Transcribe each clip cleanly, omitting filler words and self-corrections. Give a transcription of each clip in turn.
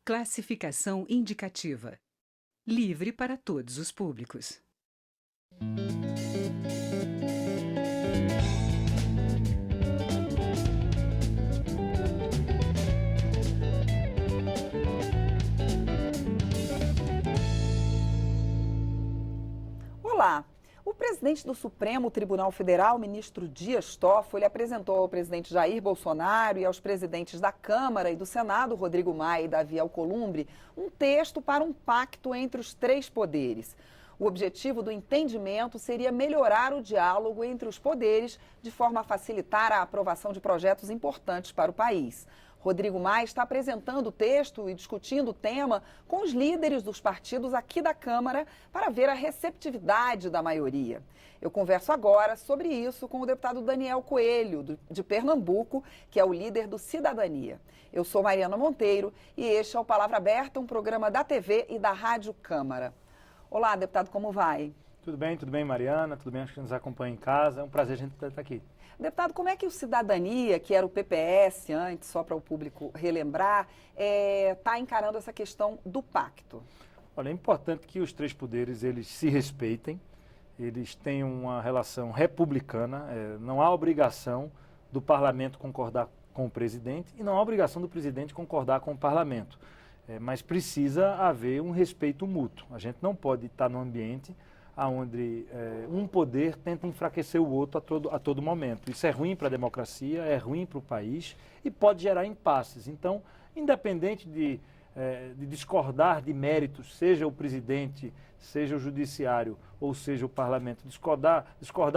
Classificação indicativa. Livre para todos os públicos. Olá! O presidente do Supremo Tribunal Federal, ministro Dias Toffoli, apresentou ao presidente Jair Bolsonaro e aos presidentes da Câmara e do Senado, Rodrigo Maia e Davi Alcolumbre, um texto para um pacto entre os três poderes. O objetivo do entendimento seria melhorar o diálogo entre os poderes, de forma a facilitar a aprovação de projetos importantes para o país. Rodrigo Maia está apresentando o texto e discutindo o tema com os líderes dos partidos aqui da Câmara para ver a receptividade da maioria. Eu converso agora sobre isso com o deputado Daniel Coelho, de Pernambuco, que é o líder do Cidadania. Eu sou Mariana Monteiro e este é o Palavra Aberta, um programa da TV e da Rádio Câmara. Olá, deputado, como vai? Tudo bem, Mariana, tudo bem, acho que nos acompanha em casa, é um prazer a gente estar aqui. Deputado, como é que o Cidadania, que era o PPS antes, só para o público relembrar, está encarando essa questão do pacto? Olha, é importante que os três poderes eles se respeitem, eles tenham uma relação republicana, não há obrigação do parlamento concordar com o presidente e não há obrigação do presidente concordar com o parlamento, mas precisa haver um respeito mútuo. A gente não pode estar num ambiente onde um poder tenta enfraquecer o outro a todo momento. Isso é ruim para a democracia, é ruim para o país e pode gerar impasses. Então, independente de discordar de méritos, seja o presidente, seja o judiciário ou seja o parlamento, discordar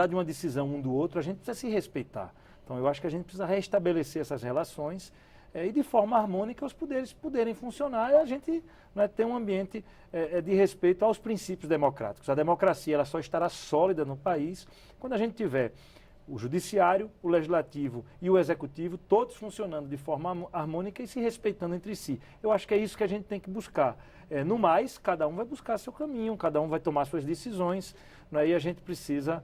de uma decisão um do outro, a gente precisa se respeitar. Então, eu acho que a gente precisa restabelecer essas relações e de forma harmônica os poderes poderem funcionar e a gente ter um ambiente de respeito aos princípios democráticos. A democracia ela só estará sólida no país quando a gente tiver o judiciário, o legislativo e o executivo todos funcionando de forma harmônica e se respeitando entre si. Eu acho que é isso que a gente tem que buscar. No mais, cada um vai buscar seu caminho, cada um vai tomar suas decisões, e a gente precisa,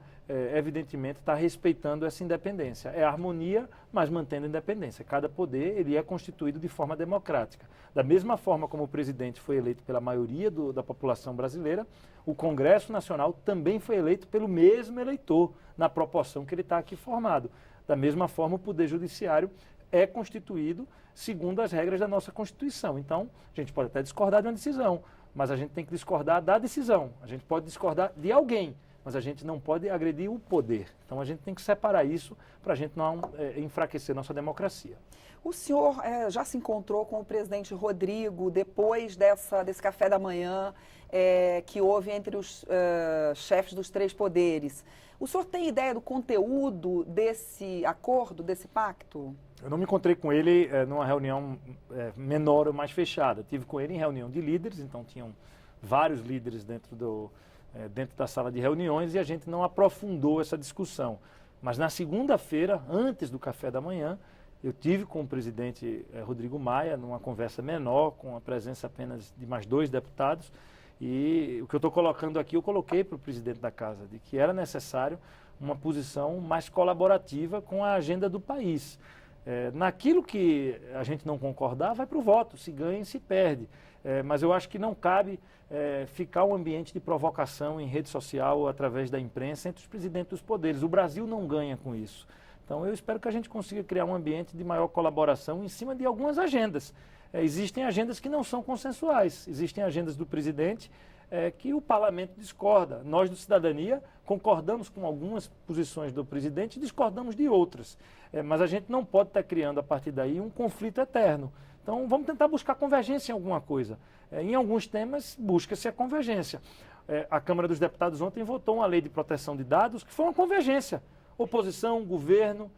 evidentemente, estar respeitando essa independência. É harmonia, mas mantendo a independência. Cada poder ele é constituído de forma democrática. Da mesma forma como o presidente foi eleito pela maioria da população brasileira, o Congresso Nacional também foi eleito pelo mesmo eleitor, na proporção que ele está aqui formado. Da mesma forma, o Poder Judiciário é constituído segundo as regras da nossa Constituição. Então, a gente pode até discordar de uma decisão, mas a gente tem que discordar da decisão. A gente pode discordar de alguém, mas a gente não pode agredir o poder. Então, a gente tem que separar isso para a gente não enfraquecer nossa democracia. O senhor já se encontrou com o presidente Rodrigo depois desse café da manhã que houve entre os chefes dos três poderes. O senhor tem ideia do conteúdo desse acordo, desse pacto? Eu não me encontrei com ele numa reunião menor ou mais fechada. Tive com ele em reunião de líderes, então tinham vários líderes dentro da sala de reuniões e a gente não aprofundou essa discussão. Mas na segunda-feira, antes do café da manhã, eu tive com o presidente Rodrigo Maia, numa conversa menor, com a presença apenas de mais 2 deputados, e o que eu estou colocando aqui, eu coloquei para o presidente da casa, de que era necessário uma posição mais colaborativa com a agenda do país. Naquilo que a gente não concordar, vai para o voto, se ganha, se perde. Mas eu acho que não cabe ficar um ambiente de provocação em rede social ou através da imprensa entre os presidentes dos poderes. O Brasil não ganha com isso. Então eu espero que a gente consiga criar um ambiente de maior colaboração em cima de algumas agendas. Existem agendas que não são consensuais, existem agendas do presidente que o parlamento discorda. Nós do Cidadania concordamos com algumas posições do presidente e discordamos de outras. Mas a gente não pode estar criando a partir daí um conflito eterno. Então vamos tentar buscar convergência em alguma coisa. Em alguns temas busca-se a convergência. A Câmara dos Deputados ontem votou uma lei de proteção de dados que foi uma convergência. Oposição, governo,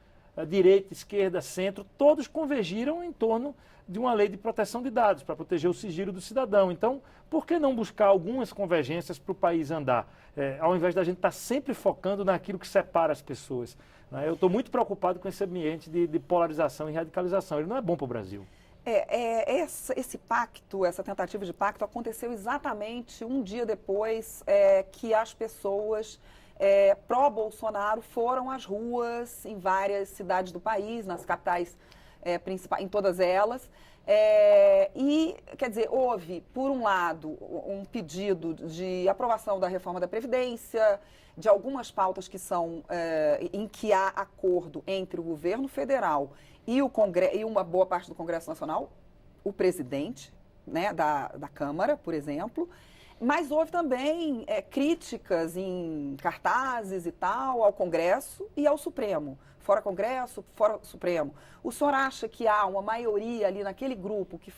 direita, esquerda, centro, todos convergiram em torno de uma lei de proteção de dados para proteger o sigilo do cidadão. Então, por que não buscar algumas convergências para o país andar, ao invés da gente estar sempre focando naquilo que separa as pessoas? Eu estou muito preocupado com esse ambiente de polarização e radicalização. Ele não é bom para o Brasil. Esse pacto, essa tentativa de pacto aconteceu exatamente um dia depois que as pessoas pró-Bolsonaro foram às ruas em várias cidades do país, nas capitais principais, em todas elas, e quer dizer, houve, por um lado, um pedido de aprovação da reforma da Previdência, de algumas pautas que são, em que há acordo entre o governo federal e uma boa parte do Congresso Nacional, o presidente, né, da Câmara, por exemplo. Mas houve também críticas em cartazes e tal ao Congresso e ao Supremo. Fora Congresso, fora Supremo. O senhor acha que há uma maioria ali naquele grupo que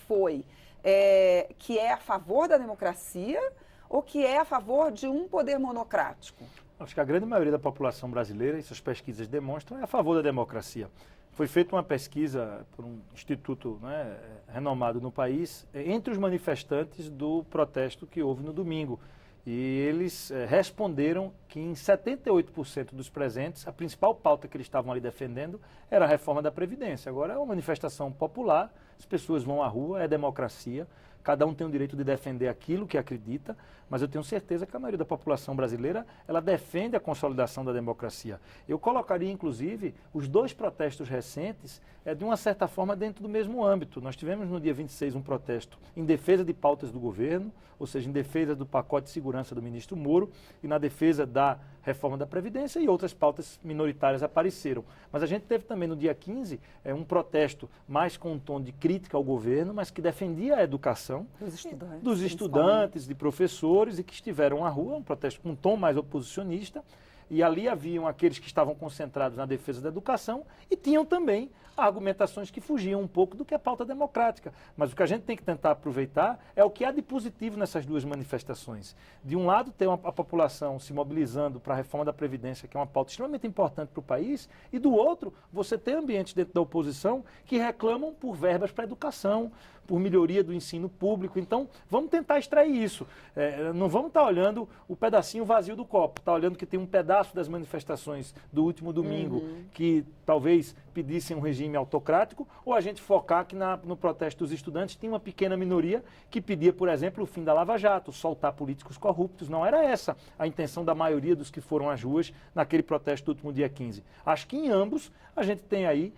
é a favor da democracia ou que é a favor de um poder monocrático? Acho que a grande maioria da população brasileira, isso as pesquisas demonstram, é a favor da democracia. Foi feita uma pesquisa por um instituto, né, renomado no país, entre os manifestantes do protesto que houve no domingo. E eles responderam que em 78% dos presentes, a principal pauta que eles estavam ali defendendo era a reforma da Previdência. Agora é uma manifestação popular, as pessoas vão à rua, é democracia, cada um tem o direito de defender aquilo que acredita, mas eu tenho certeza que a maioria da população brasileira, ela defende a consolidação da democracia. Eu colocaria, inclusive, os dois protestos recentes, de uma certa forma, dentro do mesmo âmbito. Nós tivemos no dia 26 um protesto em defesa de pautas do governo, ou seja, em defesa do pacote de segurança do ministro Moro e na defesa da reforma da Previdência, e outras pautas minoritárias apareceram. Mas a gente teve também no dia 15 um protesto mais com um tom de crítica ao governo, mas que defendia a educação dos estudantes, de professores, e que estiveram à rua, um protesto com um tom mais oposicionista, e ali haviam aqueles que estavam concentrados na defesa da educação e tinham também argumentações que fugiam um pouco do que é pauta democrática. Mas o que a gente tem que tentar aproveitar é o que há de positivo nessas duas manifestações. De um lado, ter a população se mobilizando para a reforma da Previdência, que é uma pauta extremamente importante para o país, e do outro, você ter ambientes dentro da oposição que reclamam por verbas para a educação, por melhoria do ensino público. Então, vamos tentar extrair isso. Não vamos estar olhando o pedacinho vazio do copo, estar olhando que tem um pedaço das manifestações do último domingo que talvez pedissem um regime autocrático, ou a gente focar que no protesto dos estudantes tinha uma pequena minoria que pedia, por exemplo, o fim da Lava Jato, soltar políticos corruptos. Não era essa a intenção da maioria dos que foram às ruas naquele protesto do último dia 15. Acho que em ambos a gente tem aí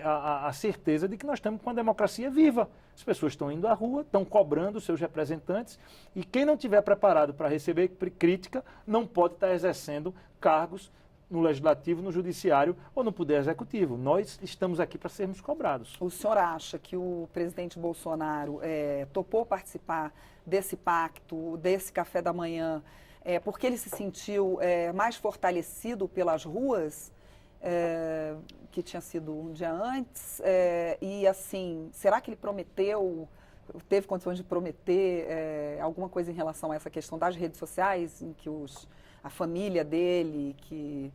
a certeza de que nós estamos com uma democracia viva. As pessoas estão indo à rua, estão cobrando os seus representantes, e quem não estiver preparado para receber crítica não pode estar exercendo cargos no Legislativo, no Judiciário ou no Poder Executivo. Nós estamos aqui para sermos cobrados. O senhor acha que o presidente Bolsonaro topou participar desse pacto, desse café da manhã, porque ele se sentiu mais fortalecido pelas ruas? Que tinha sido um dia antes, e assim, será que ele teve condições de prometer alguma coisa em relação a essa questão das redes sociais, em que a família dele, que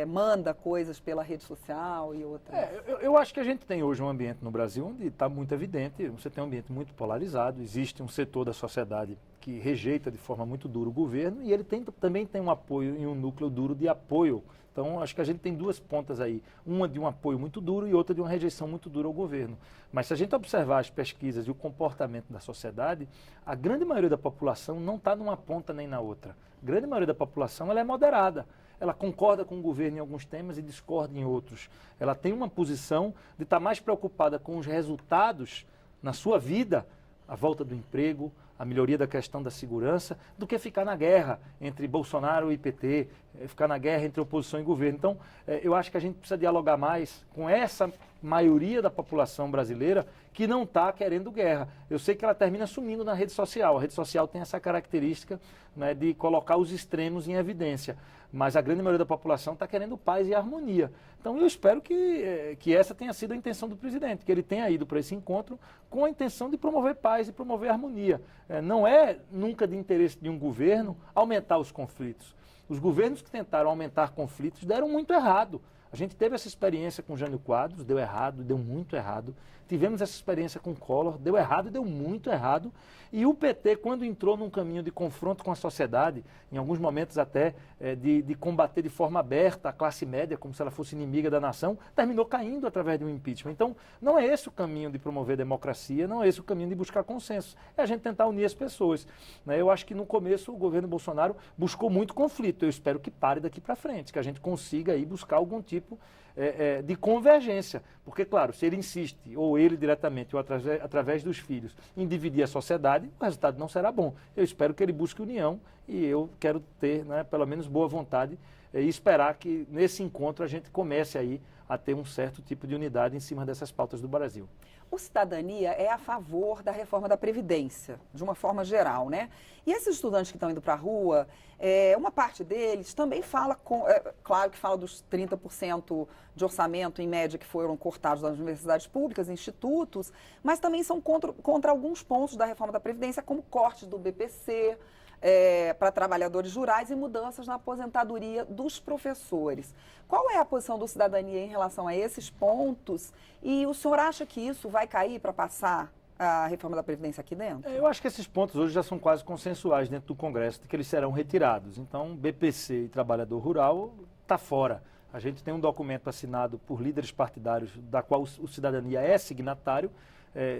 manda coisas pela rede social e outras? Eu acho que a gente tem hoje um ambiente no Brasil onde está muito evidente, você tem um ambiente muito polarizado, existe um setor da sociedade que rejeita de forma muito dura o governo, e ele também tem um apoio e um núcleo duro de apoio. Então, acho que a gente tem duas pontas aí, uma de um apoio muito duro e outra de uma rejeição muito dura ao governo. Mas se a gente observar as pesquisas e o comportamento da sociedade, a grande maioria da população não está numa ponta nem na outra. A grande maioria da população ela é moderada. Ela concorda com o governo em alguns temas e discorda em outros. Ela tem uma posição de estar mais preocupada com os resultados na sua vida, a volta do emprego, a melhoria da questão da segurança, do que ficar na guerra entre Bolsonaro e PT, ficar na guerra entre oposição e governo. Então, eu acho que a gente precisa dialogar mais com essa maioria da população brasileira que não está querendo guerra. Eu sei que ela termina sumindo na rede social. A rede social tem essa característica, né, de colocar os extremos em evidência. Mas a grande maioria da população está querendo paz e harmonia. Então eu espero que essa tenha sido a intenção do presidente, que ele tenha ido para esse encontro com a intenção de promover paz e promover harmonia. Não é nunca de interesse de um governo aumentar os conflitos. Os governos que tentaram aumentar conflitos deram muito errado. A gente teve essa experiência com Jânio Quadros, deu errado, deu muito errado. Tivemos essa experiência com Collor, deu errado e deu muito errado. E o PT, quando entrou num caminho de confronto com a sociedade, em alguns momentos até de combater de forma aberta a classe média, como se ela fosse inimiga da nação, terminou caindo através de um impeachment. Então, não é esse o caminho de promover democracia, não é esse o caminho de buscar consenso. É a gente tentar unir as pessoas. Eu acho que no começo o governo Bolsonaro buscou muito conflito. Eu espero que pare daqui para frente, que a gente consiga aí buscar algum tipo de convergência. Porque, claro, se ele insiste, ou ele diretamente ou através dos filhos, em dividir a sociedade, o resultado não será bom. Eu espero que ele busque união e eu quero ter, né, pelo menos boa vontade e esperar que nesse encontro a gente comece aí a ter um certo tipo de unidade em cima dessas pautas do Brasil. O Cidadania é a favor da reforma da Previdência, de uma forma geral, né? E esses estudantes que estão indo para a rua, uma parte deles também fala, claro que fala dos 30% de orçamento, em média, que foram cortados das universidades públicas, institutos, mas também são contra alguns pontos da reforma da Previdência, como cortes do BPC, para trabalhadores rurais e mudanças na aposentadoria dos professores. Qual é a posição do Cidadania em relação a esses pontos? E o senhor acha que isso vai cair para passar a reforma da Previdência aqui dentro? Eu acho que esses pontos hoje já são quase consensuais dentro do Congresso, de que eles serão retirados. Então, BPC e trabalhador rural está fora. A gente tem um documento assinado por líderes partidários, da qual o Cidadania é signatário,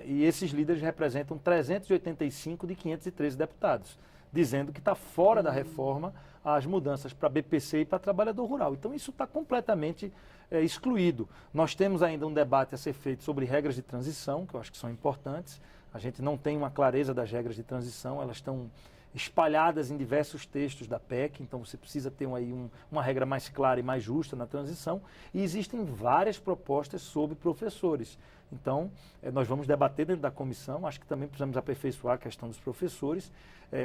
e esses líderes representam 385 de 513 deputados, dizendo que está fora da reforma as mudanças para BPC e para trabalhador rural. Então, isso está completamente excluído. Nós temos ainda um debate a ser feito sobre regras de transição, que eu acho que são importantes. A gente não tem uma clareza das regras de transição, elas estão espalhadas em diversos textos da PEC, então você precisa ter aí uma regra mais clara e mais justa na transição. E existem várias propostas sobre professores. Então, nós vamos debater dentro da comissão, acho que também precisamos aperfeiçoar a questão dos professores.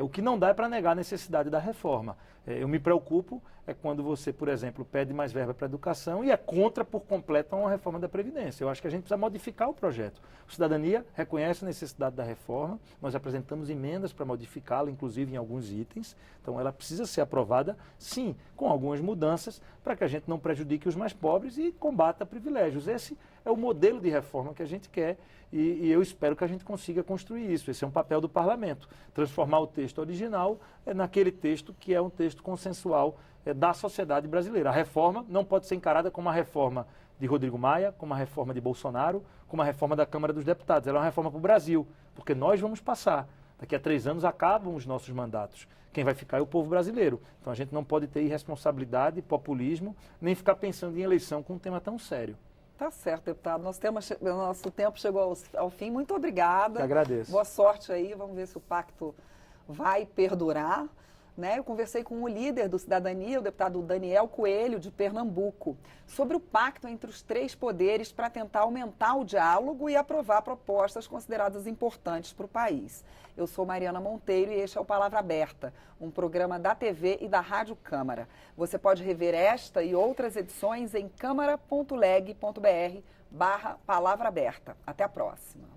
O que não dá é para negar a necessidade da reforma. Eu me preocupo quando você, por exemplo, pede mais verba para a educação e é contra por completo uma reforma da Previdência. Eu acho que a gente precisa modificar o projeto. A Cidadania reconhece a necessidade da reforma, nós apresentamos emendas para modificá-la, inclusive em alguns itens. Então, ela precisa ser aprovada, sim, com algumas mudanças, para que a gente não prejudique os mais pobres e combata privilégios. Esse é o modelo de reforma que a gente quer e eu espero que a gente consiga construir isso. Esse é um papel do parlamento, transformar o texto original naquele texto que é um texto consensual da sociedade brasileira. A reforma não pode ser encarada como uma reforma de Rodrigo Maia, como uma reforma de Bolsonaro, como uma reforma da Câmara dos Deputados. Ela é uma reforma para o Brasil, porque nós vamos passar. Daqui a 3 anos acabam os nossos mandatos. Quem vai ficar é o povo brasileiro. Então a gente não pode ter irresponsabilidade, populismo, nem ficar pensando em eleição com um tema tão sério. Tá certo, deputado. Nosso tempo chegou ao fim. Muito obrigada. Eu agradeço. Boa sorte aí. Vamos ver se o pacto vai perdurar. Eu conversei com o líder do Cidadania, o deputado Daniel Coelho, de Pernambuco, sobre o pacto entre os 3 poderes para tentar aumentar o diálogo e aprovar propostas consideradas importantes para o país. Eu sou Mariana Monteiro e este é o Palavra Aberta, um programa da TV e da Rádio Câmara. Você pode rever esta e outras edições em câmara.leg.br/palavra aberta. Até a próxima.